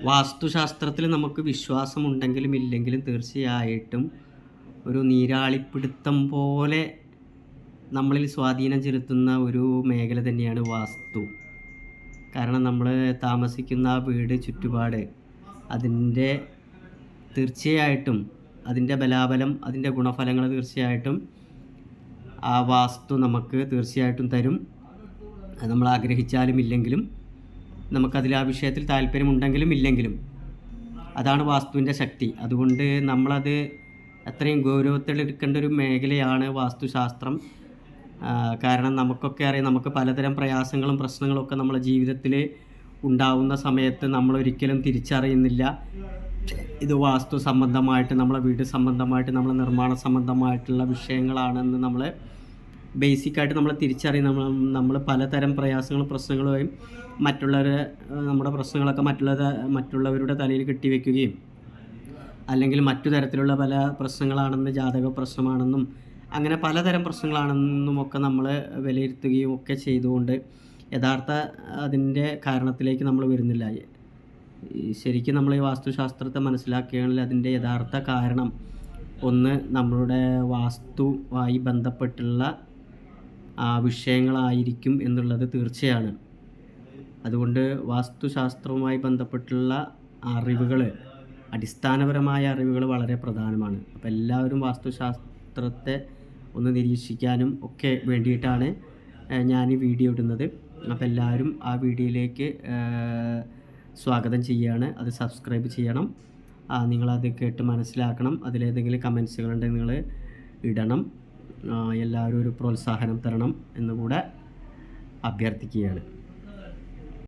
വാസ്തുശാസ്ത്രത്തിൽ നമുക്ക് വിശ്വാസമുണ്ടെങ്കിലും ഇല്ലെങ്കിലും തീർച്ചയായിട്ടും ഒരു നീരാളിപ്പിടുത്തം പോലെ നമ്മളിൽ സ്വാധീനം ചെലുത്തുന്ന ഒരു മേഖല തന്നെയാണ് വാസ്തു. കാരണം നമ്മൾ താമസിക്കുന്ന ആ വീട് ചുറ്റുപാട് അതിൻ്റെ തീർച്ചയായിട്ടും അതിൻ്റെ ബലാബലം അതിൻ്റെ ഗുണഫലങ്ങൾ തീർച്ചയായിട്ടും ആ വാസ്തു നമുക്ക് തീർച്ചയായിട്ടും തരും. നമ്മൾ ആഗ്രഹിച്ചാലും ഇല്ലെങ്കിലും നമുക്കതിൽ ആ വിഷയത്തിൽ താല്പര്യമുണ്ടെങ്കിലും ഇല്ലെങ്കിലും അതാണ് വാസ്തുവിൻ്റെ ശക്തി. അതുകൊണ്ട് നമ്മളത് അത്രയും ഗൗരവത്തിലെടുക്കേണ്ട ഒരു മേഖലയാണ് വാസ്തുശാസ്ത്രം. കാരണം നമുക്കൊക്കെ അറിയാം, നമുക്ക് പലതരം പ്രയാസങ്ങളും പ്രശ്നങ്ങളൊക്കെ നമ്മുടെ ജീവിതത്തിൽ ഉണ്ടാവുന്ന സമയത്ത് നമ്മളൊരിക്കലും തിരിച്ചറിയുന്നില്ല ഇത് വാസ്തു സംബന്ധമായിട്ട്, നമ്മളെ വീട് സംബന്ധമായിട്ട്, നമ്മളെ നിർമ്മാണ സംബന്ധമായിട്ടുള്ള വിഷയങ്ങളാണെന്ന് നമ്മൾ ബേസിക്കായിട്ട് നമ്മൾ തിരിച്ചറിയും. നമ്മൾ പലതരം പ്രയാസങ്ങളും പ്രശ്നങ്ങളുമായും നമ്മുടെ പ്രശ്നങ്ങളൊക്കെ മറ്റുള്ളവരുടെ തലയിൽ കെട്ടിവെക്കുകയും അല്ലെങ്കിൽ മറ്റു തരത്തിലുള്ള പല പ്രശ്നങ്ങളാണെന്ന്, ജാതക പ്രശ്നമാണെന്നും അങ്ങനെ പലതരം പ്രശ്നങ്ങളാണെന്നും ഒക്കെ നമ്മൾ വിലയിരുത്തുകയും ഒക്കെ ചെയ്തുകൊണ്ട് യഥാർത്ഥ അതിൻ്റെ കാരണത്തിലേക്ക് നമ്മൾ വരുന്നില്ല. ശരിക്കും നമ്മൾ ഈ വാസ്തുശാസ്ത്രത്തെ മനസ്സിലാക്കുകയാണെങ്കിൽ അതിൻ്റെ യഥാർത്ഥ കാരണം ഒന്ന് നമ്മളുടെ വാസ്തുവായി ബന്ധപ്പെട്ടുള്ള വിഷയങ്ങളായിരിക്കും എന്നുള്ളത് തീർച്ചയാണ്. അതുകൊണ്ട് വാസ്തുശാസ്ത്രവുമായി ബന്ധപ്പെട്ടുള്ള അറിവുകൾ, അടിസ്ഥാനപരമായ അറിവുകൾ വളരെ പ്രധാനമാണ്. അപ്പോൾ എല്ലാവരും വാസ്തുശാസ്ത്രത്തെ ഒന്ന് നിരീക്ഷിക്കാനും ഒക്കെ വേണ്ടിയിട്ടാണ് ഞാൻ ഈ വീഡിയോ ഇടുന്നത്. അപ്പോൾ എല്ലാവരും ആ വീഡിയോയിലേക്ക് സ്വാഗതം ചെയ്യുകയാണ്. അത് സബ്സ്ക്രൈബ് ചെയ്യണം. നിങ്ങളത് കേട്ട് മനസ്സിലാക്കണം. അതിലേതെങ്കിലും കമൻസുകളുണ്ടെങ്കിൽ നിങ്ങൾ ഇടണം. എല്ലാവരും ഒരു പ്രോത്സാഹനം തരണം എന്നുകൂടെ അഭ്യർത്ഥിക്കുകയാണ്.